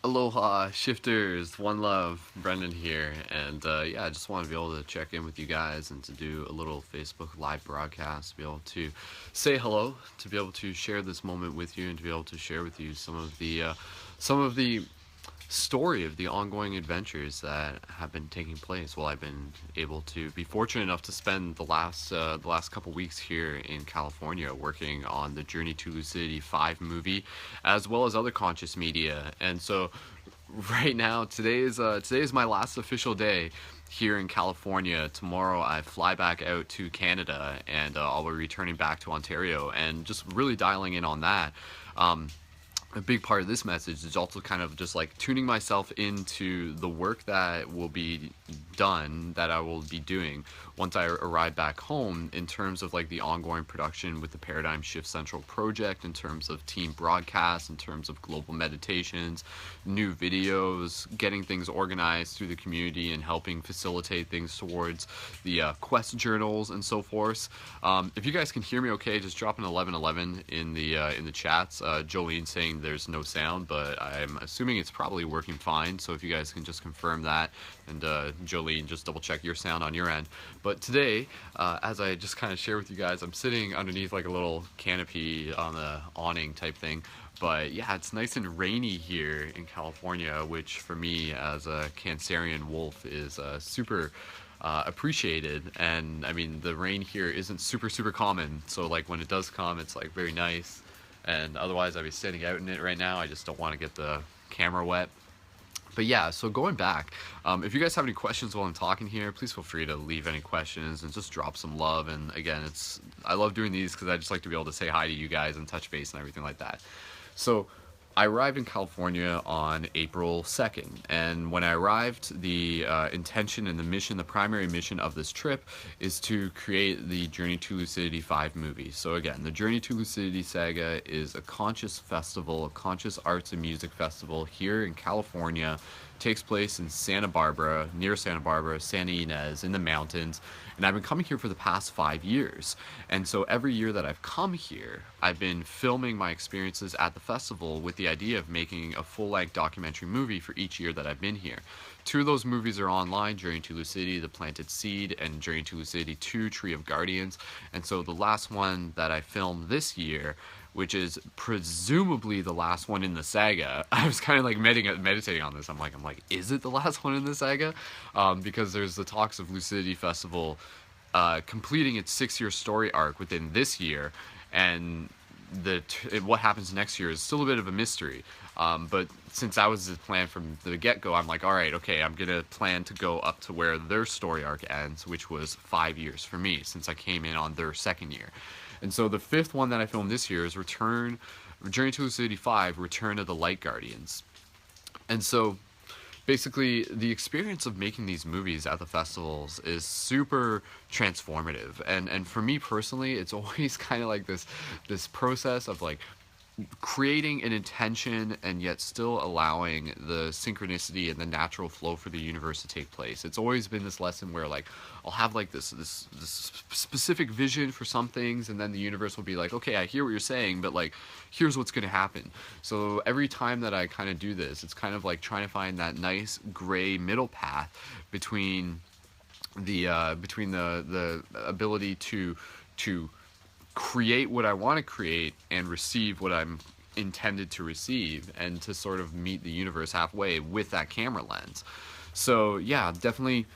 Aloha, shifters, one love, Brendan here, and I just want to be able to check in with you guys and to do a little Facebook live broadcast, to be able to say hello, to be able to share this moment with you, and to be able to share with you some of the story of the ongoing adventures that have been taking place while I've been able to be fortunate enough to spend the last couple weeks here in California working on the Journey to Lucidity 5 movie, as well as other conscious media. And so right now, today is my last official day here in California. Tomorrow I fly back out to Canada, and I'll be returning back to Ontario, and just really dialing in on that. Um, a big part of this message is also kind of just like tuning myself into the work that will be done, that I will be doing once I arrive back home, in terms of like the ongoing production with the Paradigm Shift Central project, in terms of team broadcasts, in terms of global meditations, new videos, getting things organized through the community and helping facilitate things towards the quest journals and so forth. If you guys can hear me okay, just drop an 1111 in the chats. Jolene saying there's no sound, but I'm assuming it's probably working fine. So if you guys can just confirm that, and Jolene, just double check your sound on your end. But today, as I just kind of share with you guys, I'm sitting underneath like a little canopy on the awning type thing. But yeah, it's nice and rainy here in California, which for me as a Cancerian wolf is super appreciated. And I mean, the rain here isn't super common, so like when it does come, it's like very nice. And otherwise I'd be standing out in it right now. I just don't want to get the camera wet. But yeah, so going back, if you guys have any questions while I'm talking here, please feel free to leave any questions and just drop some love. And again, I love doing these because I just like to be able to say hi to you guys and touch base and everything like that. So I arrived in California on April 2nd, and when I arrived, the intention and the mission, the primary mission of this trip, is to create the Journey to Lucidity 5 movie. So again, the Journey to Lucidity saga is a conscious festival, a conscious arts and music festival here in California. Takes place in Santa Barbara, near Santa Barbara, Santa Ynez, in the mountains. And I've been coming here for the past 5 years. And so every year that I've come here, I've been filming my experiences at the festival with the idea of making a full-length documentary movie for each year that I've been here. Two of those movies are online: Journey to Lucidity, The Planted Seed, and Journey to Lucidity 2, Tree of Guardians. And so the last one that I filmed this year, which is presumably the last one in the saga. I was kind of like meditating on this. I'm like, is it the last one in the saga? Because there's the talks of Lucidity Festival completing its 6-year story arc within this year, and what happens next year is still a bit of a mystery. But since that was the plan from the get-go, I'm like, all right, okay, I'm gonna plan to go up to where their story arc ends, which was 5 years for me, since I came in on their second year. And so the fifth one that I filmed this year is Journey to Lucidity 5, Return of the Light Guardians. And so basically the experience of making these movies at the festivals is super transformative. And for me personally, it's always kind of like this process of like creating an intention and yet still allowing the synchronicity and the natural flow for the universe to take place. It's always been this lesson where like I'll have like this specific vision for some things, and then the universe will be like, okay, I hear what you're saying, but like here's what's going to happen. So every time that I kind of do this, it's kind of like trying to find that nice gray middle path between the ability to create what I want to create and receive what I'm intended to receive, and to sort of meet the universe halfway with that camera lens. So yeah, definitely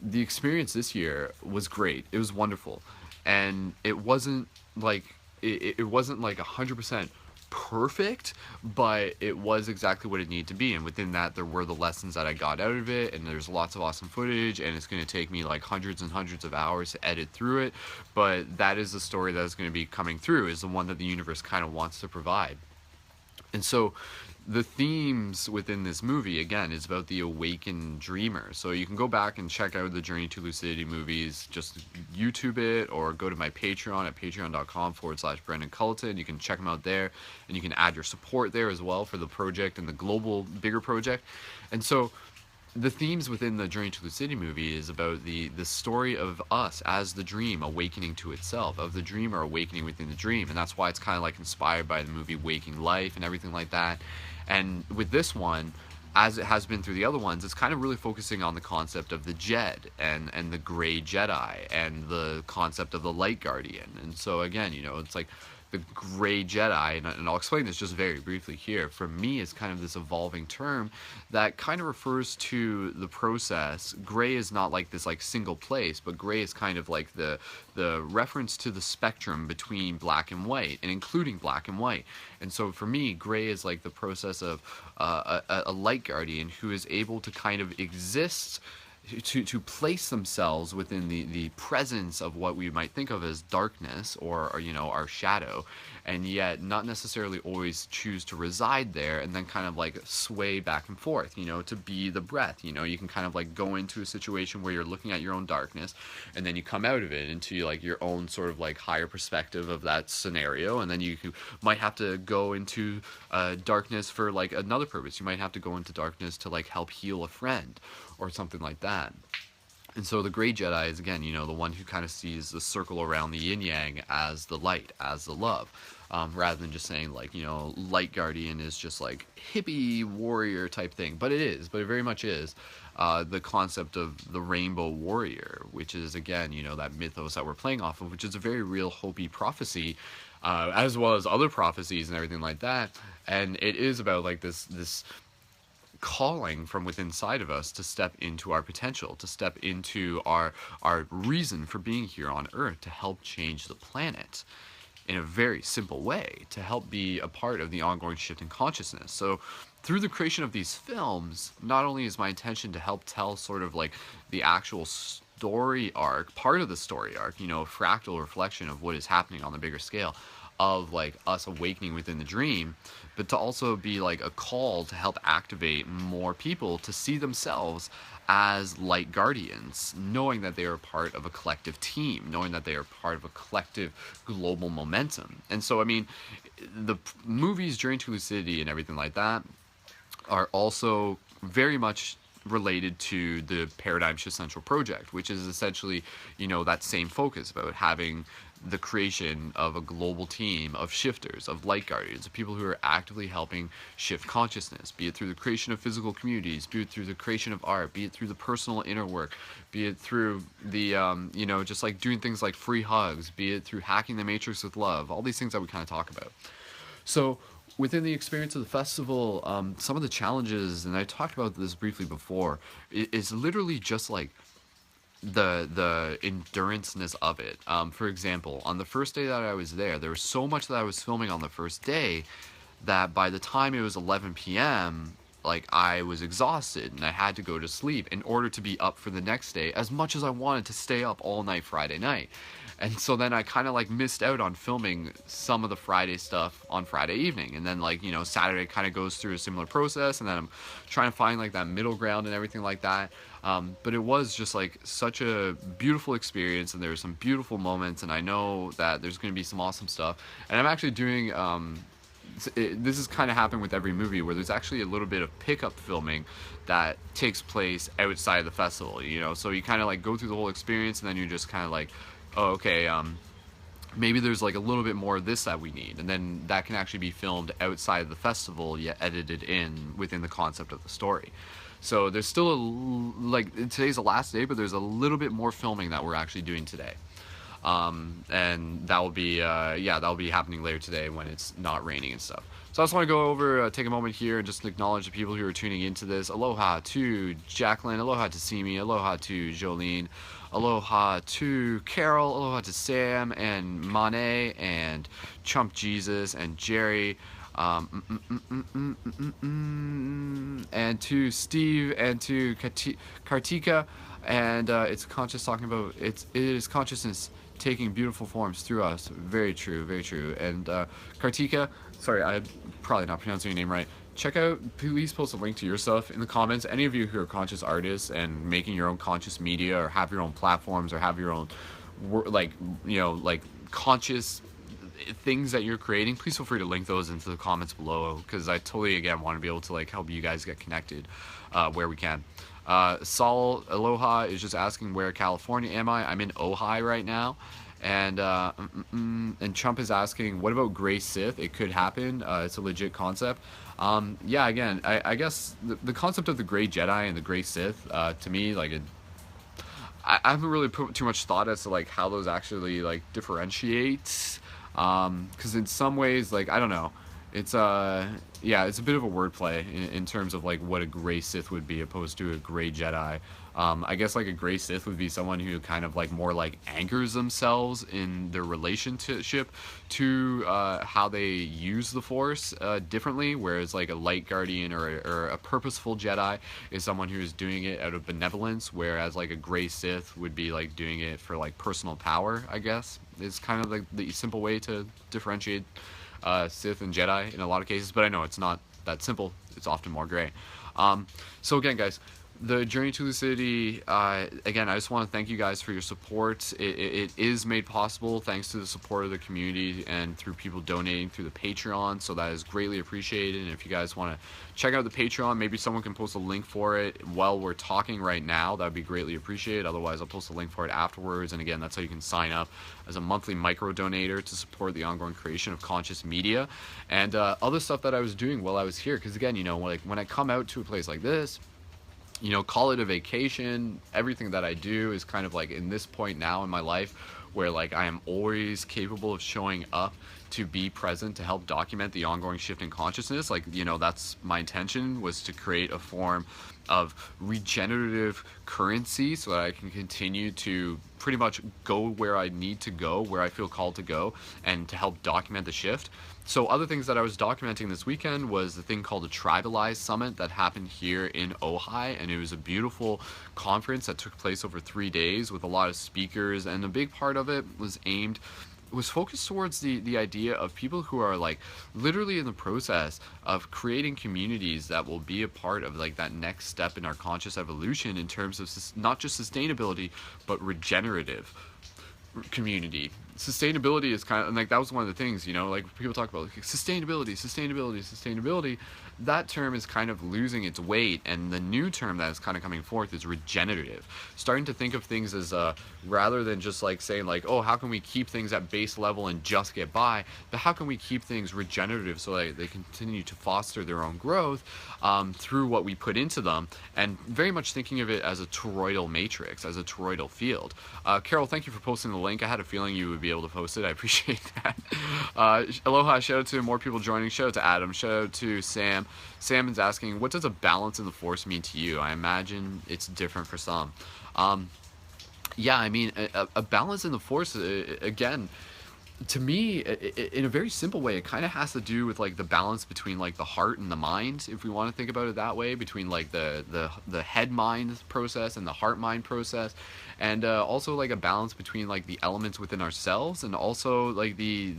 the experience this year was great. It was wonderful. And it wasn't like 100% perfect, but it was exactly what it needed to be. And within that, there were the lessons that I got out of it, and there's lots of awesome footage, and it's going to take me like hundreds and hundreds of hours to edit through it. But that is the story that is going to be coming through, is the one that the universe kind of wants to provide. And so the themes within this movie, again, is about the awakened dreamer. So you can go back and check out the Journey to Lucidity movies, just YouTube it, or go to my Patreon at patreon.com/Brendan Culleton. You can check them out there, and you can add your support there as well for the project and the global bigger project. And so the themes within the Journey to Lucidity movie is about the story of us as the dream awakening to itself, of the dreamer awakening within the dream. And that's why it's kind of like inspired by the movie Waking Life and everything like that. And with this one, as it has been through the other ones, it's kind of really focusing on the concept of the Jed and the Gray Jedi and the concept of the Light Guardian. And so again, you know, it's like the Gray Jedi, and I'll explain this just very briefly here. For me, it's kind of this evolving term that kind of refers to the process. Gray is not like this like single place, but gray is kind of like the reference to the spectrum between black and white, and including black and white. And so for me, gray is like the process of a light guardian who is able to kind of exist, to place themselves within the presence of what we might think of as darkness, or you know, our shadow, and yet not necessarily always choose to reside there, and then kind of like sway back and forth, you know, to be the breath. You know, you can kind of like go into a situation where you're looking at your own darkness, and then you come out of it into like your own sort of like higher perspective of that scenario, and then you might have to go into darkness for like another purpose. You might have to go into darkness to like help heal a friend or something like that. And so the Gray Jedi is, again, you know, the one who kind of sees the circle around the yin-yang as the light, as the love, rather than just saying like, you know, Light Guardian is just like hippie warrior type thing. But it very much is the concept of the Rainbow Warrior, which is, again, you know, that mythos that we're playing off of, which is a very real Hopi prophecy, as well as other prophecies and everything like that. And it is about like this calling from within inside of us to step into our potential, to step into our reason for being here on Earth, to help change the planet in a very simple way, to help be a part of the ongoing shift in consciousness. So through the creation of these films, not only is my intention to help tell sort of like the actual story arc, part of the story arc, you know, a fractal reflection of what is happening on the bigger scale, of like us awakening within the dream, but to also be like a call to help activate more people to see themselves as light guardians, knowing that they are part of a collective team, knowing that they are part of a collective global momentum. And so, I mean, the movies Journey to Lucidity and everything like that are also very much related to the Paradigm Shift Central project, which is essentially, you know, that same focus about having the creation of a global team of shifters, of light guardians, of people who are actively helping shift consciousness, be it through the creation of physical communities, be it through the creation of art, be it through the personal inner work, be it through the, you know, just like doing things like free hugs, be it through hacking the matrix with love, all these things that we kind of talk about. So within the experience of the festival, some of the challenges, and I talked about this briefly before, is literally just like the endurance-ness of it. For example, on the first day that I was there was so much that I was filming on the first day that by the time it was 11 p.m., like, I was exhausted and I had to go to sleep in order to be up for the next day, as much as I wanted to stay up all night Friday night. And so then I kind of like missed out on filming some of the Friday stuff on Friday evening. And then, like, you know, Saturday kind of goes through a similar process, and then I'm trying to find like that middle ground and everything like that. But it was just like such a beautiful experience, and there were some beautiful moments, and I know that there's going to be some awesome stuff. And I'm actually doing, this is kind of happened with every movie, where there's actually a little bit of pickup filming that takes place outside of the festival, you know. So you kind of like go through the whole experience, and then you're just kind of like, oh, okay, maybe there's like a little bit more of this that we need, and then that can actually be filmed outside of the festival, yet edited in within the concept of the story. So there's still like, today's the last day, but there's a little bit more filming that we're actually doing today. And that will be, yeah, that'll be happening later today when it's not raining and stuff. So I just want to go over, take a moment here and just acknowledge the people who are tuning into this. Aloha to Jacqueline, aloha to Simi, aloha to Jolene, aloha to Carol, aloha to Sam and Mane and Chump Jesus and Jerry, and to Steve and to Kartika. And it's conscious, talking about it is consciousness taking beautiful forms through us. Very true, very true. And Kartika, sorry, I'm probably not pronouncing your name right. Check out, please post a link to your stuff in the comments. Any of you who are conscious artists and making your own conscious media, or have your own platforms, or have your own, like, you know, like conscious things that you're creating, please feel free to link those into the comments below, because I totally, again, want to be able to like help you guys get connected where we can. Saul Aloha is just asking, where California am I? I'm in Ojai right now, And Trump is asking, what about Gray Sith? It could happen. It's a legit concept. Yeah, again, I guess the concept of the Gray Jedi and the Gray Sith, to me, like, I haven't really put too much thought as to like how those actually like differentiate. Because in some ways, like, I don't know, it's yeah, it's a bit of a wordplay in terms of like what a Gray Sith would be opposed to a Gray Jedi. I guess like a Gray Sith would be someone who kind of like more like anchors themselves in their relationship to how they use the Force differently, whereas like a Light Guardian or a purposeful Jedi is someone who is doing it out of benevolence, whereas like a Gray Sith would be like doing it for like personal power, I guess, is kind of like the simple way to differentiate Sith and Jedi in a lot of cases, but I know it's not that simple. It's often more gray. So again, guys, the Journey to Lucidity, again, I just want to thank you guys for your support. It is made possible thanks to the support of the community and through people donating through the Patreon, so that is greatly appreciated. And if you guys want to check out the Patreon, maybe someone can post a link for it while we're talking right now. That would be greatly appreciated. Otherwise, I'll post a link for it afterwards. And again, that's how you can sign up as a monthly micro donator to support the ongoing creation of conscious media and other stuff that I was doing while I was here. Because again, you know, like when I come out to a place like this, you know, call it a vacation, everything that I do is kind of like in this point now in my life where like I am always capable of showing up to be present to help document the ongoing shift in consciousness. Like, you know, that's my intention, was to create a form of regenerative currency so that I can continue to pretty much go where I need to go, where I feel called to go, and to help document the shift. So other things that I was documenting this weekend was the thing called the Tribalize Summit that happened here in Ojai, and it was a beautiful conference that took place over 3 days with a lot of speakers, and a big part of it was focused towards the idea of people who are like literally in the process of creating communities that will be a part of like that next step in our conscious evolution in terms of not just sustainability but regenerative community. Sustainability is kind of, and like that was one of the things, you know, like people talk about like, sustainability. That term is kind of losing its weight, and the new term that is kind of coming forth is regenerative. Starting to think of things as rather than just like saying like, oh, how can we keep things at base level and just get by, but how can we keep things regenerative so that they continue to foster their own growth through what we put into them, and very much thinking of it as a toroidal matrix, as a toroidal field. Carol, thank you for posting the link. I had a feeling you would be able to post it. I appreciate that. Aloha, shout out to more people joining. Shout out to Adam. Shout out to Sam. Sam is asking, what does a balance in the Force mean to you? I imagine it's different for some. Yeah, I mean, a balance in the Force, again, to me, in a very simple way, it kind of has to do with like the balance between like the heart and the mind, if we want to think about it that way, between like the head mind process and the heart mind process, and also like a balance between like the elements within ourselves, and also like the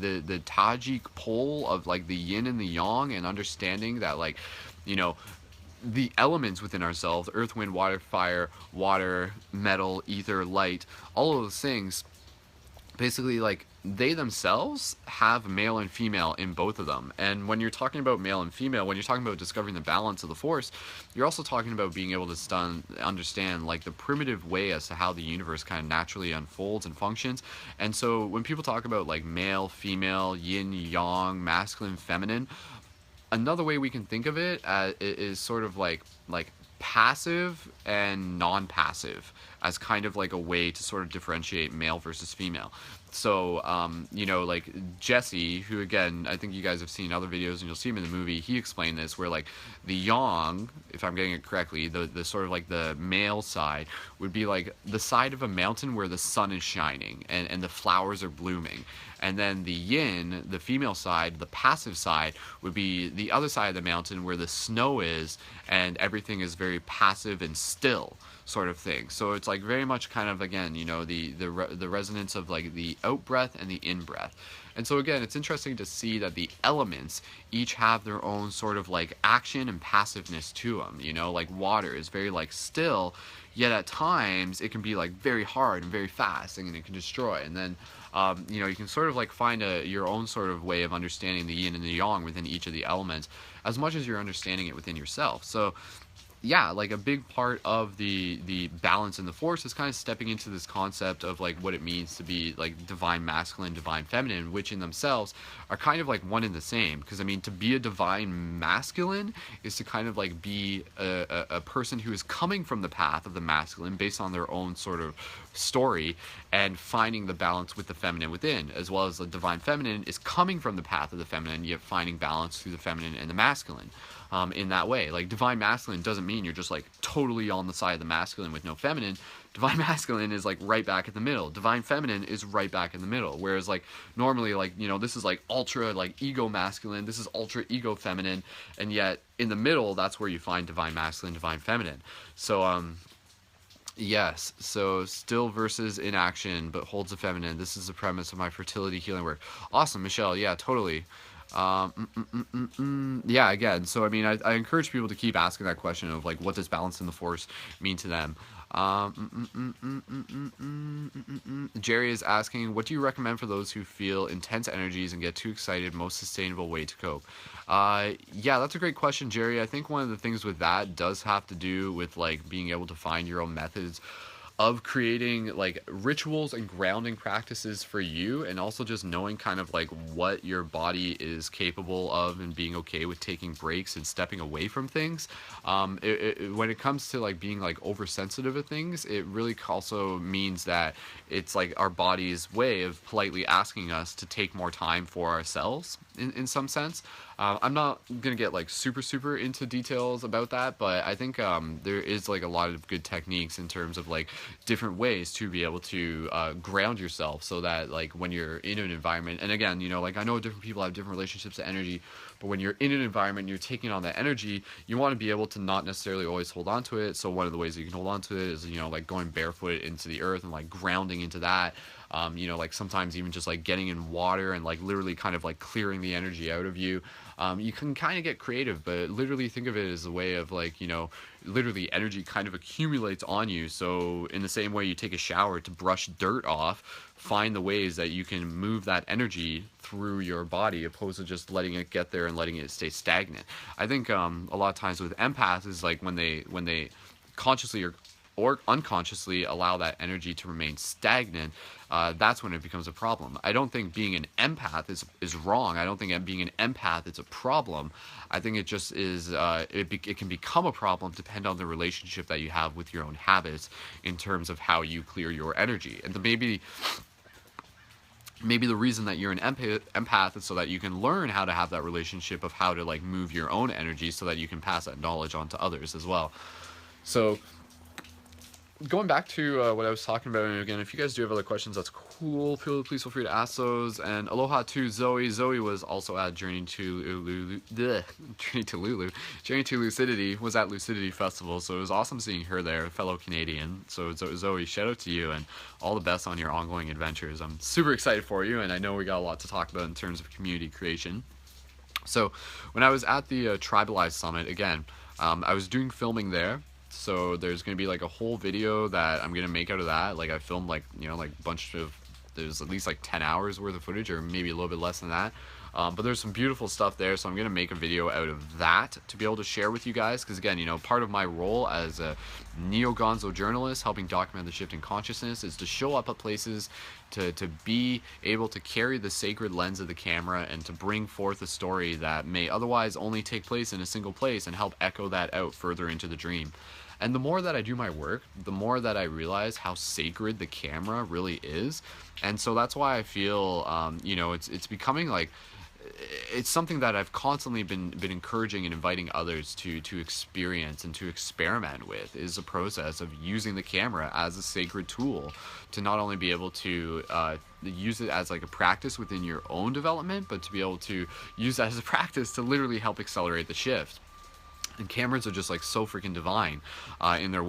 Tajik pole of like the yin and the yang, and understanding that, like, you know, the elements within ourselves, earth, wind, water, fire, water, metal, ether, light, all of those things, basically, like, they themselves have male and female in both of them. And when you're talking about male and female, when you're talking about discovering the balance of the Force, you're also talking about being able to understand like the primitive way as to how the universe kind of naturally unfolds and functions. And so when people talk about like male, female, yin, yang, masculine, feminine, another way we can think of it is sort of like passive and non-passive, as kind of like a way to sort of differentiate male versus female. So, you know, like Jesse, who again, I think you guys have seen other videos and you'll see him in the movie, he explained this, where like the yang, if I'm getting it correctly, the sort of like the male side would be like the side of a mountain where the sun is shining and the flowers are blooming. And then the yin, the female side, the passive side, would be the other side of the mountain where the snow is and everything is very passive and still, sort of thing. So it's like very much kind of, again, you know, the resonance of like the out breath and the in breath. And so again, it's interesting to see that the elements each have their own sort of like action and passiveness to them. You know, like water is very like still, yet at times it can be like very hard and very fast, and it can destroy. And then you know, you can sort of like find your own sort of way of understanding the yin and the yang within each of the elements, as much as you're understanding it within yourself. So yeah, like a big part of the balance in the Force is kind of stepping into this concept of like what it means to be like divine masculine, divine feminine, which in themselves are kind of like one and the same. Because I mean, to be a divine masculine is to kind of like be a person who is coming from the path of the masculine based on their own sort of story, and finding the balance with the feminine within, as well as the divine feminine is coming from the path of the feminine, yet finding balance through the feminine and the masculine. In that way, like divine masculine doesn't mean you're just like totally on the side of the masculine with no feminine. Divine masculine is like right back at the middle. Divine feminine is right back in the middle. Whereas like normally, like, you know, this is like ultra like ego masculine, this is ultra ego feminine, and yet in the middle, that's where you find divine masculine, divine feminine. So yes, so still versus inaction, but holds the feminine. This is the premise of my fertility healing work. Awesome, Michelle. Yeah, totally. Yeah, again, so I mean, I encourage people to keep asking that question of like, what does balance in the Force mean to them? Jerry is asking, what do you recommend for those who feel intense energies and get too excited? Most sustainable way to cope? Yeah, that's a great question, Jerry. I think one of the things with that does have to do with like being able to find your own methods of creating like rituals and grounding practices for you, and also just knowing kind of like what your body is capable of and being okay with taking breaks and stepping away from things. When it comes to like being like oversensitive of things, it really also means that it's like our body's way of politely asking us to take more time for ourselves in some sense. I'm not gonna get like super into details about that, but I think there is like a lot of good techniques in terms of like different ways to be able to ground yourself, so that like when you're in an environment, and again, you know, like I know different people have different relationships to energy, but when you're in an environment, you're taking on that energy, you want to be able to not necessarily always hold on to it. So one of the ways that you can hold on to it is, you know, like going barefoot into the earth and like grounding into that. You know, like sometimes even just like getting in water and like literally kind of like clearing the energy out of you. You can kind of get creative, but literally think of it as a way of like, you know, literally energy kind of accumulates on you. So in the same way you take a shower to brush dirt off, find the ways that you can move that energy through your body, opposed to just letting it get there and letting it stay stagnant. I think a lot of times with empaths is like when they consciously or unconsciously allow that energy to remain stagnant, that's when it becomes a problem. I don't think being an empath is wrong. I don't think being an empath is a problem. I think it just is, it can become a problem depending on the relationship that you have with your own habits in terms of how you clear your energy. And maybe the reason that you're an empath is so that you can learn how to have that relationship of how to like move your own energy, so that you can pass that knowledge on to others as well. So going back to what I was talking about, and again, if you guys do have other questions, that's cool. Please feel free to ask those. And aloha to Zoe. Zoe was also at Journey to Lucidity, was at Lucidity Festival, so it was awesome seeing her there, fellow Canadian. So Zoe, shout out to you and all the best on your ongoing adventures. I'm super excited for you, and I know we got a lot to talk about in terms of community creation. So when I was at the Tribalized Summit, again, I was doing filming there. So there's going to be like a whole video that I'm going to make out of that. Like I filmed like, you know, like a bunch of, there's at least like 10 hours worth of footage, or maybe a little bit less than that. But there's some beautiful stuff there, so I'm going to make a video out of that to be able to share with you guys, because again, you know, part of my role as a neo-gonzo journalist helping document the shift in consciousness is to show up at places, to be able to carry the sacred lens of the camera and to bring forth a story that may otherwise only take place in a single place, and help echo that out further into the dream. And the more that I do my work, the more that I realize how sacred the camera really is. And so that's why I feel, you know, it's becoming like, it's something that I've constantly been encouraging and inviting others to experience and to experiment with, is a process of using the camera as a sacred tool to not only be able to use it as like a practice within your own development, but to be able to use that as a practice to literally help accelerate the shift. And cameras are just like so freaking divine in their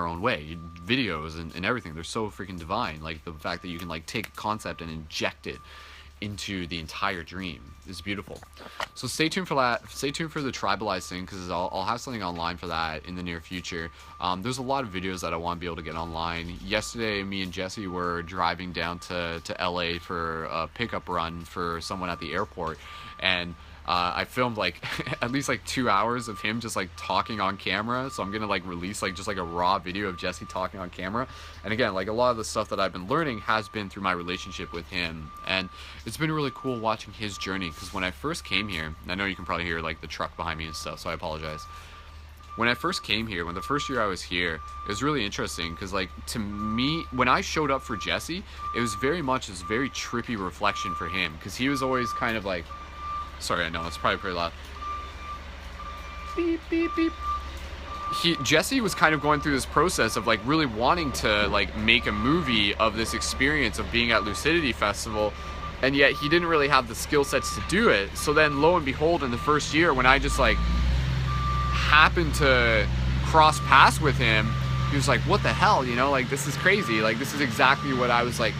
own way. Videos and everything, they're so freaking divine. Like the fact that you can like take a concept and inject it into the entire dream is beautiful. So stay tuned for that. Stay tuned for the Tribalized thing, because I'll have something online for that in the near future. There's a lot of videos that I want to be able to get online. Yesterday, me and Jesse were driving down to LA for a pickup run for someone at the airport, and I filmed like at least like 2 hours of him just like talking on camera. So I'm gonna like release like just like a raw video of Jesse talking on camera. And again, like a lot of the stuff that I've been learning has been through my relationship with him, and it's been really cool watching his journey. Because when I first came here, I know you can probably hear like the truck behind me and stuff, so I apologize. When I first came here, when the first year I was here, it was really interesting because, like, to me, when I showed up for Jesse, it was very much this very trippy reflection for him because he was always kind of like, sorry, I know it's probably pretty loud. Beep beep beep. Jesse was kind of going through this process of like really wanting to like make a movie of this experience of being at Lucidity Festival, and yet he didn't really have the skill sets to do it. So then, lo and behold, in the first year, when I just like happened to cross paths with him, he was like, what the hell, you know, like this is crazy, like this is exactly what I was like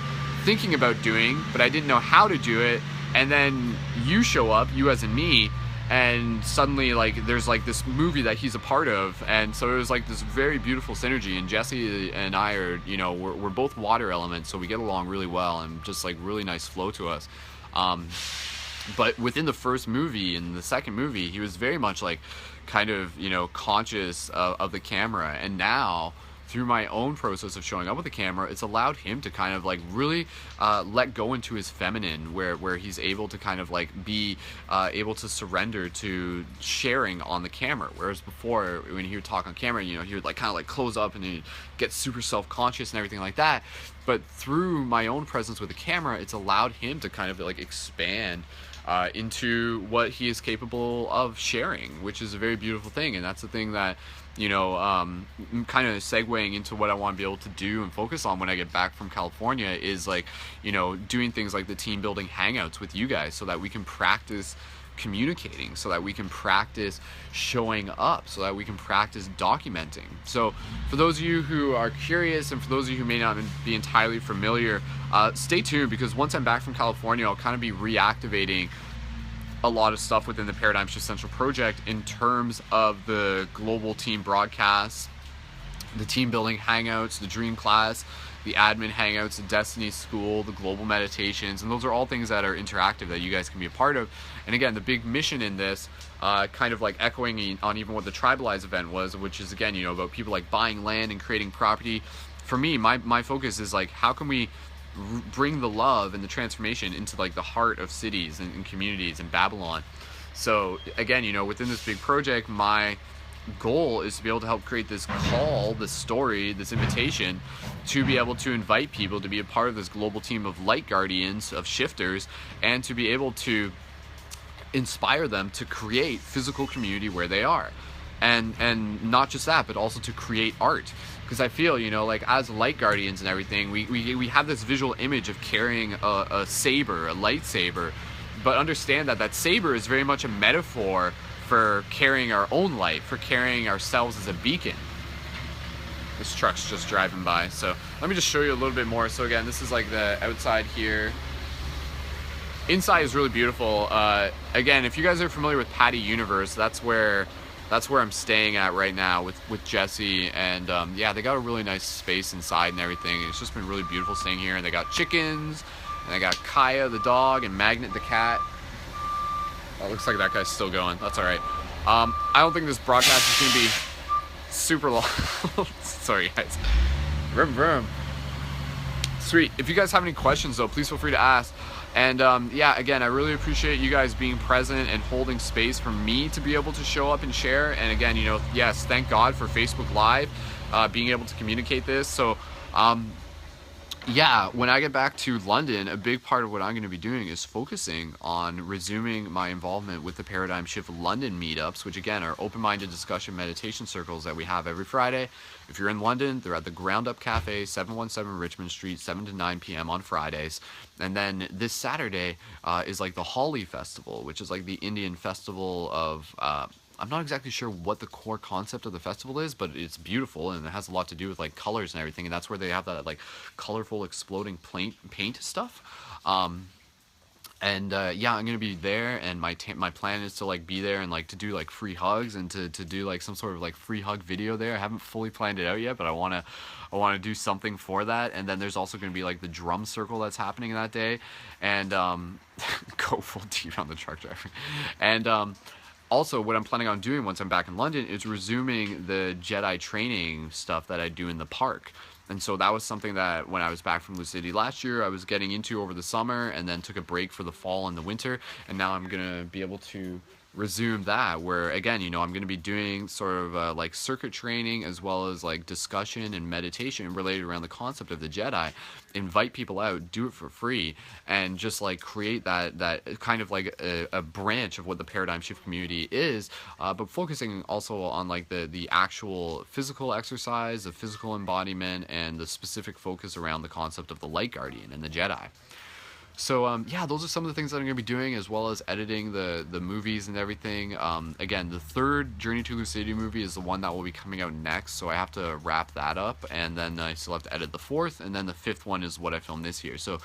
thinking about doing, but I didn't know how to do it. And then you show up, you as in me, and suddenly like there's like this movie that he's a part of, and so it was like this very beautiful synergy. And Jesse and I are, you know, we're both water elements, so we get along really well, and just like really nice flow to us. But within the first movie and the second movie, he was very much like kind of, you know, conscious of the camera. And now through my own process of showing up with the camera, it's allowed him to kind of like really let go into his feminine, where he's able to kind of like be able to surrender to sharing on the camera. Whereas before, when he would talk on camera, you know, he would like kind of like close up and he'd get super self-conscious and everything like that. But through my own presence with the camera, it's allowed him to kind of like expand into what he is capable of sharing, which is a very beautiful thing. And that's the thing that, you know, kind of segueing into what I want to be able to do and focus on when I get back from California is like, you know, doing things like the team building hangouts with you guys so that we can practice communicating, so that we can practice showing up, so that we can practice documenting. So for those of you who are curious, and for those of you who may not be entirely familiar, stay tuned, because once I'm back from California, I'll kind of be reactivating a lot of stuff within the Paradigm Shift Central project in terms of the global team broadcasts, the team building hangouts, the dream class, the admin hangouts, the Destiny School, the global meditations, and those are all things that are interactive that you guys can be a part of. And again, the big mission in this, kind of like echoing on even what the Tribalize event was, which is again, you know, about people like buying land and creating property. For me, my focus is like, how can we bring the love and the transformation into like the heart of cities and communities in Babylon. So again, you know, within this big project, my goal is to be able to help create this call, this story, this invitation to be able to invite people to be a part of this global team of light guardians, of shifters, and to be able to inspire them to create physical community where they are. And not just that, but also to create art. Because I feel, you know, like as light guardians and everything, we have this visual image of carrying a saber, a lightsaber, but understand that that saber is very much a metaphor for carrying our own light, for carrying ourselves as a beacon. This truck's just driving by, so let me just show you a little bit more. So again, this is like the outside here. Inside is really beautiful. Again, if you guys are familiar with Patty Universe, that's where I'm staying at right now with Jesse, and yeah, they got a really nice space inside and everything, and it's just been really beautiful staying here. And they got chickens, and they got Kaya the dog and Magnet the cat. Oh, looks like that guy's still going. That's all right. I don't think this broadcast is gonna be super long. Sorry guys. Vroom vroom. Sweet. If you guys have any questions though, please feel free to ask. And yeah, again, I really appreciate you guys being present and holding space for me to be able to show up and share. And again, you know, yes, thank God for Facebook Live, being able to communicate this. So yeah, when I get back to London, a big part of what I'm going to be doing is focusing on resuming my involvement with the Paradigm Shift London meetups, which again are open-minded discussion meditation circles that we have every Friday. If you're in London, they're at the Ground Up Cafe, 717 Richmond Street, 7 to 9 p.m. on Fridays. And then this Saturday is like the Holi Festival, which is like the Indian festival of... I'm not exactly sure what the core concept of the festival is, but it's beautiful and it has a lot to do with like colors and everything, and that's where they have that like colorful exploding paint stuff. And yeah, I'm gonna be there, and my plan is to like be there and like to do like free hugs and to do like some sort of like free hug video there. I haven't fully planned it out yet, but I wanna do something for that. And then there's also gonna be like the drum circle that's happening that day, and go full deep on the truck driver, and also, what I'm planning on doing once I'm back in London is resuming the Jedi training stuff that I do in the park. And so that was something that when I was back from Lucidity last year, I was getting into over the summer, and then took a break for the fall and the winter. And now I'm going to be able to resume that, where again, you know, I'm going to be doing sort of like circuit training as well as like discussion and meditation related around the concept of the Jedi. Invite people out, do it for free, and just like create that kind of like a branch of what the paradigm shift community is, but focusing also on like the actual physical exercise, the physical embodiment, and the specific focus around the concept of the light guardian and the Jedi. So yeah, those are some of the things that I'm going to be doing, as well as editing the movies and everything. Again, the third Journey to Lucidity movie is the one that will be coming out next, so I have to wrap that up, and then I still have to edit the fourth, and then the fifth one is what I filmed this year. So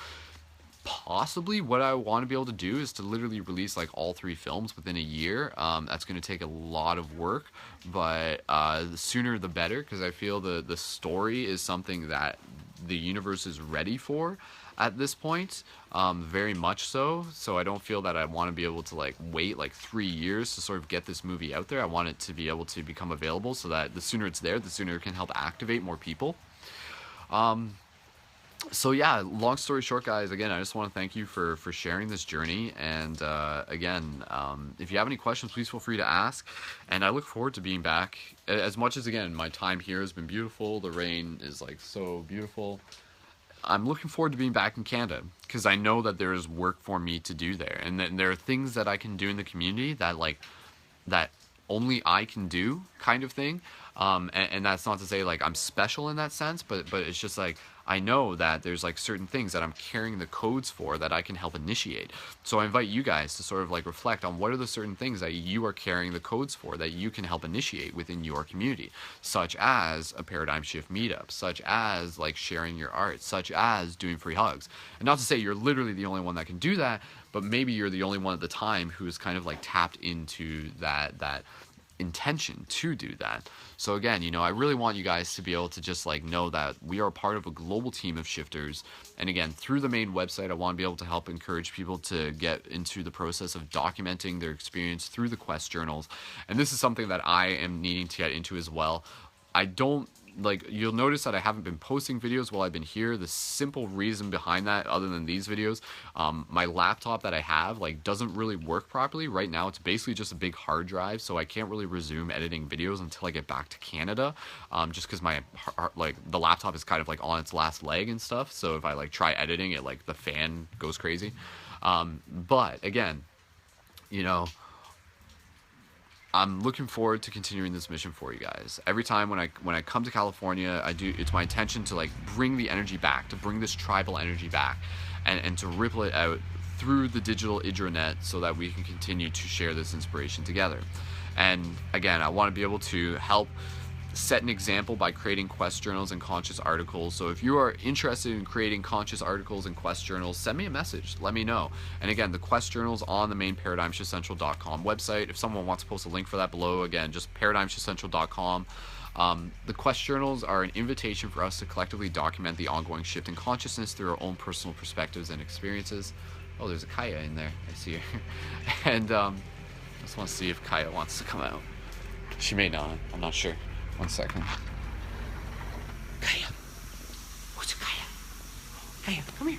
possibly what I want to be able to do is to literally release like all three films within a year. That's going to take a lot of work, but the sooner the better, because I feel the story is something that the universe is ready for at this point, very much so. So I don't feel that I want to be able to like wait like 3 years to sort of get this movie out there. I want it to be able to become available, so that the sooner it's there, the sooner it can help activate more people. So yeah, long story short, guys, again, I just want to thank you for sharing this journey. And again, if you have any questions, please feel free to ask. And I look forward to being back. As much as, again, my time here has been beautiful, the rain is like so beautiful, I'm looking forward to being back in Canada, because I know that there is work for me to do there, and then there are things that I can do in the community that that only I can do, kind of thing. And that's not to say like I'm special in that sense, but it's just like I know that there's like certain things that I'm carrying the codes for that I can help initiate. So I invite you guys to sort of like reflect on what are the certain things that you are carrying the codes for that you can help initiate within your community, such as a paradigm shift meetup, such as like sharing your art, such as doing free hugs. And not to say you're literally the only one that can do that, but maybe you're the only one at the time who is kind of like tapped into that intention to do that. So again, you know, I really want you guys to be able to just like know that we are a part of a global team of shifters. And again, through the main website, I want to be able to help encourage people to get into the process of documenting their experience through the quest journals. And this is something that I am needing to get into as well. I don't like, you'll notice that I haven't been posting videos while I've been here. The simple reason behind that, other than these videos, my laptop that I have like doesn't really work properly right now. It's basically just a big hard drive, so I can't really resume editing videos until I get back to Canada, just because my like the laptop is kind of like on its last leg and stuff. So if I like try editing it, like the fan goes crazy. But again, you know, I'm looking forward to continuing this mission for you guys. Every time when I come to California, it's my intention to like bring the energy back, to bring this tribal energy back, and to ripple it out through the digital Idranet, so that we can continue to share this inspiration together. And again, I want to be able to help set an example by creating quest journals and conscious articles. So if you are interested in creating conscious articles and quest journals, send me a message, let me know. And again, the quest journals on the main ParadigmShiftCentral.com website. If someone wants to post a link for that below, again, just ParadigmShiftCentral.com. The quest journals are an invitation for us to collectively document the ongoing shift in consciousness through our own personal perspectives and experiences. Oh, there's a Kaya in there, I see her. And I just want to see if Kaya wants to come out. She may not, I'm not sure. 1 second. Kaya! What's Kaya? Kaya, come here.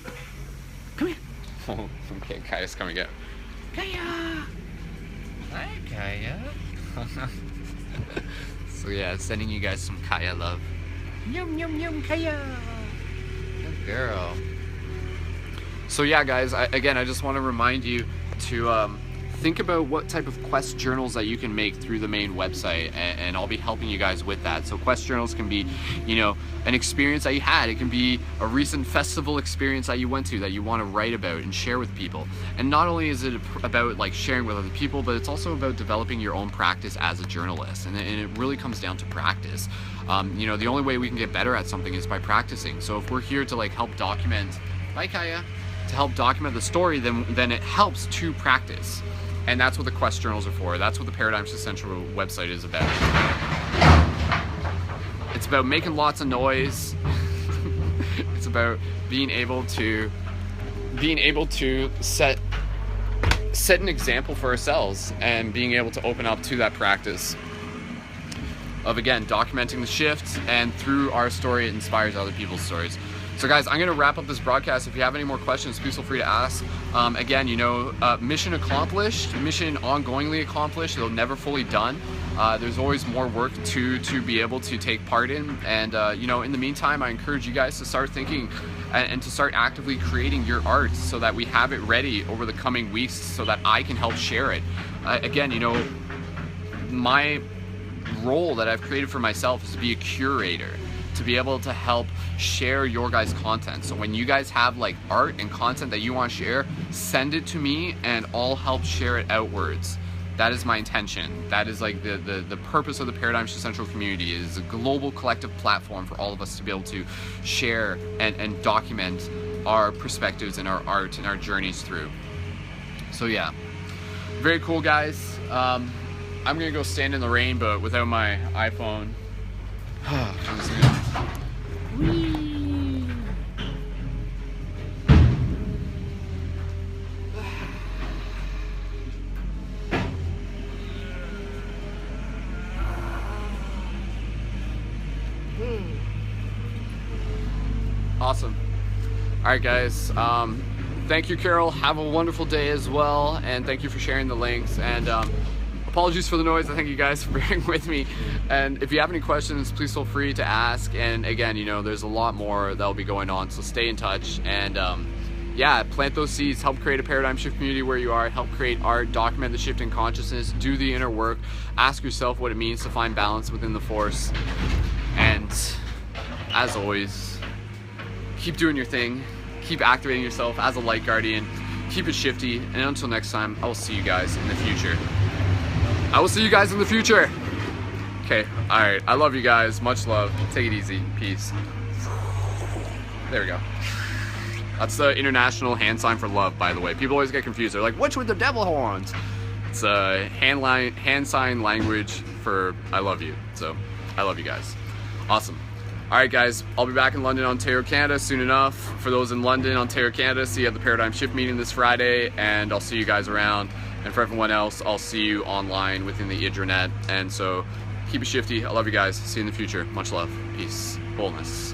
Come here. Oh, okay, Kaya's coming out. Kaya! Hi, Kaya. So yeah, sending you guys some Kaya love. Yum, yum, yum, Kaya! Good girl. So yeah, guys, again, I just want to remind you to think about what type of quest journals that you can make through the main website, and I'll be helping you guys with that. So quest journals can be, you know, an experience that you had. It can be a recent festival experience that you went to that you want to write about and share with people. And not only is it about like sharing with other people, but it's also about developing your own practice as a journalist. And it really comes down to practice. You know, the only way we can get better at something is by practicing. So if we're here to like help document, bye Kaya, to help document the story, then it helps to practice. And that's what the quest journals are for. That's what the Paradigm Shift Central website is about. It's about making lots of noise. It's about being able to set an example for ourselves and being able to open up to that practice of, again, documenting the shift, and through our story it inspires other people's stories. So guys, I'm gonna wrap up this broadcast. If you have any more questions, please feel free to ask. Again, you know, mission accomplished, mission ongoingly accomplished, though never fully done. There's always more work to be able to take part in, and you know, in the meantime, I encourage you guys to start thinking and to start actively creating your art so that we have it ready over the coming weeks so that I can help share it. Again, you know, my role that I've created for myself is to be a curator, to be able to help share your guys' content. So when you guys have like art and content that you want to share, send it to me and I'll help share it outwards. That is my intention. That is like the purpose of the Paradigm Shift Central community, is a global collective platform for all of us to be able to share and document our perspectives and our art and our journeys through. So yeah, very cool, guys. I'm gonna go stand in the rain, but without my iPhone. Awesome. All right, guys. Thank you, Carol. Have a wonderful day as well, and thank you for sharing the links. And apologies for the noise. I thank you guys for bearing with me. And if you have any questions, please feel free to ask. And again, you know, there's a lot more that'll be going on, so stay in touch. And yeah, plant those seeds, help create a paradigm shift community where you are, help create art, document the shift in consciousness, do the inner work, ask yourself what it means to find balance within the force. And as always, keep doing your thing, keep activating yourself as a light guardian, keep it shifty, and until next time, I will see you guys in the future. I will see you guys in the future. Okay, all right, I love you guys, much love, take it easy, peace. There we go. That's the international hand sign for love, by the way. People always get confused, they're like, what's with the devil horns? It's a hand sign language for I love you, so I love you guys. Awesome. All right, guys, I'll be back in London, Ontario, Canada soon enough. For those in London, Ontario, Canada, see you at the Paradigm Shift meeting this Friday, and I'll see you guys around. And for everyone else, I'll see you online within the Idranet. And so keep it shifty. I love you guys. See you in the future. Much love. Peace. Wholeness.